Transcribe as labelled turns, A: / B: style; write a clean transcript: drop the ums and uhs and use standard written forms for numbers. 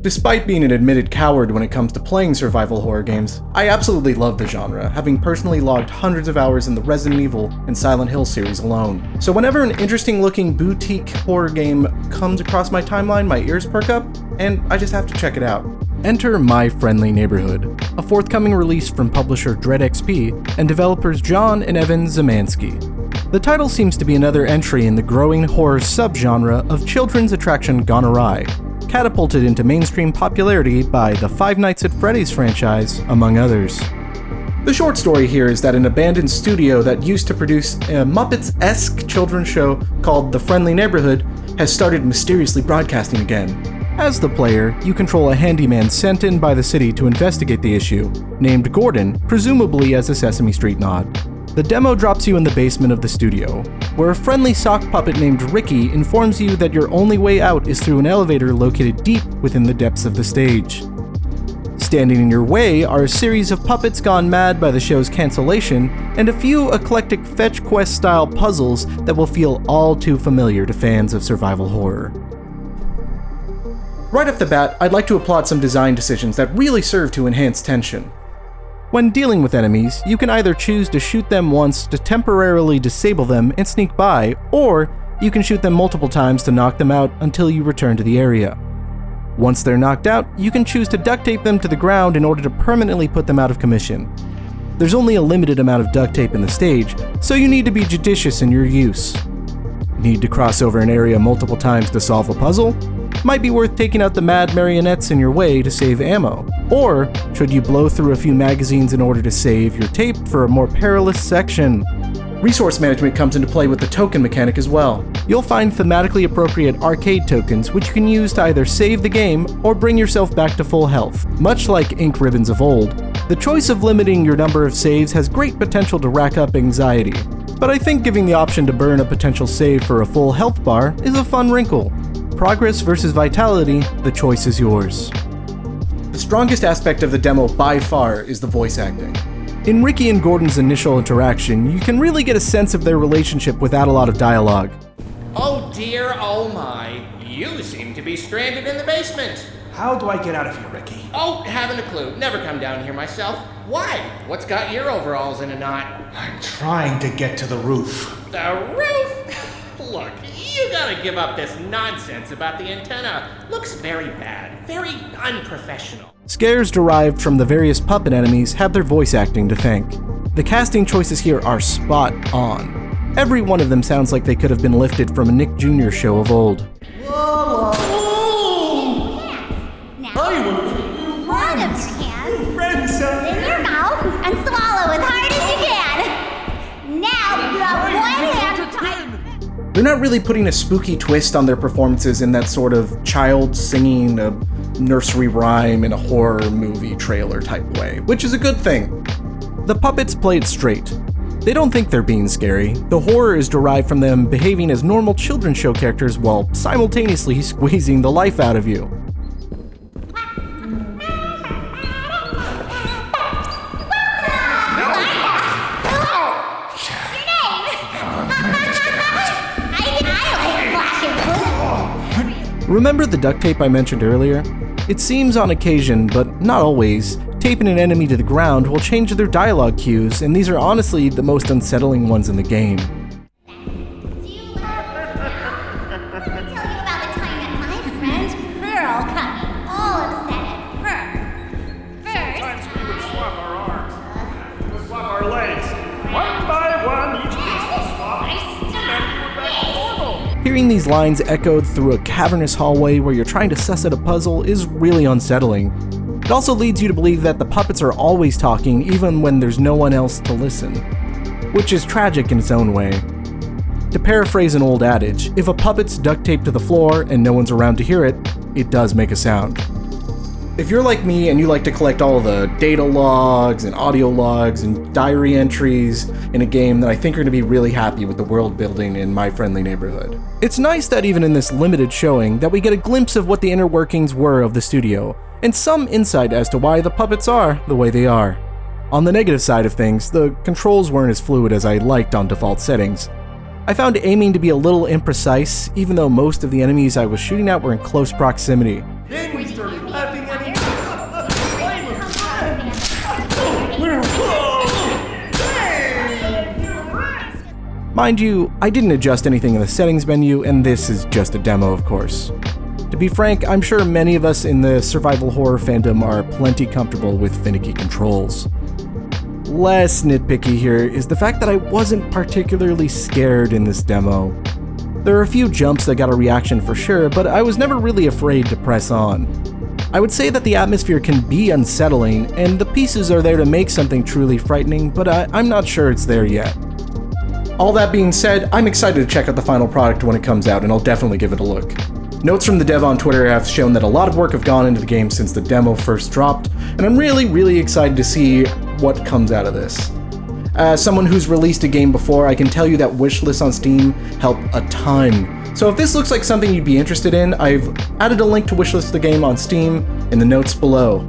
A: Despite being an admitted coward when it comes to playing survival horror games, I absolutely love the genre, having personally logged hundreds of hours in the Resident Evil and Silent Hill series alone. So whenever an interesting looking boutique horror game comes across my timeline, my ears perk up, and I just have to check it out. Enter My Friendly Neighborhood, a forthcoming release from publisher Dread XP and developers John and Evan Zemansky. The title seems to be another entry in the growing horror subgenre of children's attraction gone awry, catapulted into mainstream popularity by the Five Nights at Freddy's franchise, among others. The short story here is that an abandoned studio that used to produce a Muppets-esque children's show called The Friendly Neighborhood has started mysteriously broadcasting again. As the player, you control a handyman sent in by the city to investigate the issue, named Gordon, presumably as a Sesame Street nod. The demo drops you in the basement of the studio, where a friendly sock puppet named Ricky informs you that your only way out is through an elevator located deep within the depths of the stage. Standing in your way are a series of puppets gone mad by the show's cancellation, and a few eclectic fetch quest-style puzzles that will feel all too familiar to fans of survival horror. Right off the bat, I'd like to applaud some design decisions that really serve to enhance tension. When dealing with enemies, you can either choose to shoot them once to temporarily disable them and sneak by, or you can shoot them multiple times to knock them out until you return to the area. Once they're knocked out, you can choose to duct tape them to the ground in order to permanently put them out of commission. There's only a limited amount of duct tape in the stage, so you need to be judicious in your use. Need to cross over an area multiple times to solve a puzzle? Might be worth taking out the mad marionettes in your way to save ammo. Or should you blow through a few magazines in order to save your tape for a more perilous section? Resource management comes into play with the token mechanic as well. You'll find thematically appropriate arcade tokens which you can use to either save the game or bring yourself back to full health. Much like ink ribbons of old, the choice of limiting your number of saves has great potential to rack up anxiety. But I think giving the option to burn a potential save for a full health bar is a fun wrinkle. Progress versus vitality, the choice is yours. The strongest aspect of the demo by far is the voice acting. In Ricky and Gordon's initial interaction, you can really get a sense of their relationship without a lot of dialogue.
B: Oh dear, oh my. You seem to be stranded in the basement.
C: How do I get out of here, Ricky?
B: Oh, haven't a clue. Never come down here myself. Why? What's got your overalls in a knot?
C: I'm trying to get to the roof.
B: The roof? Look, you gotta give up this nonsense about the antenna. Looks very bad, very unprofessional.
A: Scares derived from the various puppet enemies have their voice acting to thank. The casting choices here are spot on. Every one of them sounds like they could have been lifted from a Nick Jr. show of old.
D: Whoa! Now, one of your hands in your mouth and swallow as hard as you can. Now, you have one hand to tie.
A: They're not really putting a spooky twist on their performances in that sort of child singing a nursery rhyme in a horror movie trailer type way, which is a good thing. The puppets play it straight. They don't think they're being scary. The horror is derived from them behaving as normal children's show characters while simultaneously squeezing the life out of you. Remember the duct tape I mentioned earlier? It seems on occasion, but not always, taping an enemy to the ground will change their dialogue cues, and these are honestly the most unsettling ones in the game. Hearing these lines echoed through a cavernous hallway where you're trying to suss out a puzzle is really unsettling. It also leads you to believe that the puppets are always talking even when there's no one else to listen, which is tragic in its own way. To paraphrase an old adage, if a puppet's duct taped to the floor and no one's around to hear it, it does make a sound. If you're like me and you like to collect all the data logs and audio logs and diary entries in a game, then I think you're going to be really happy with the world building in My Friendly Neighborhood. It's nice that even in this limited showing that we get a glimpse of what the inner workings were of the studio, and some insight as to why the puppets are the way they are. On the negative side of things, the controls weren't as fluid as I liked on default settings. I found aiming to be a little imprecise, even though most of the enemies I was shooting at were in close proximity.
C: Then we started laughing at each
A: Mind you, I didn't adjust anything in the settings menu, and this is just a demo, of course. To be frank, I'm sure many of us in the survival horror fandom are plenty comfortable with finicky controls. Less nitpicky here is the fact that I wasn't particularly scared in this demo. There are a few jumps that got a reaction for sure, but I was never really afraid to press on. I would say that the atmosphere can be unsettling, and the pieces are there to make something truly frightening, but I'm not sure it's there yet. All that being said, I'm excited to check out the final product when it comes out, and I'll definitely give it a look. Notes from the dev on Twitter have shown that a lot of work have gone into the game since the demo first dropped, and I'm really excited to see what comes out of this. As someone who's released a game before, I can tell you that wishlists on Steam help a ton. So if this looks like something you'd be interested in, I've added a link to wishlist the game on Steam in the notes below.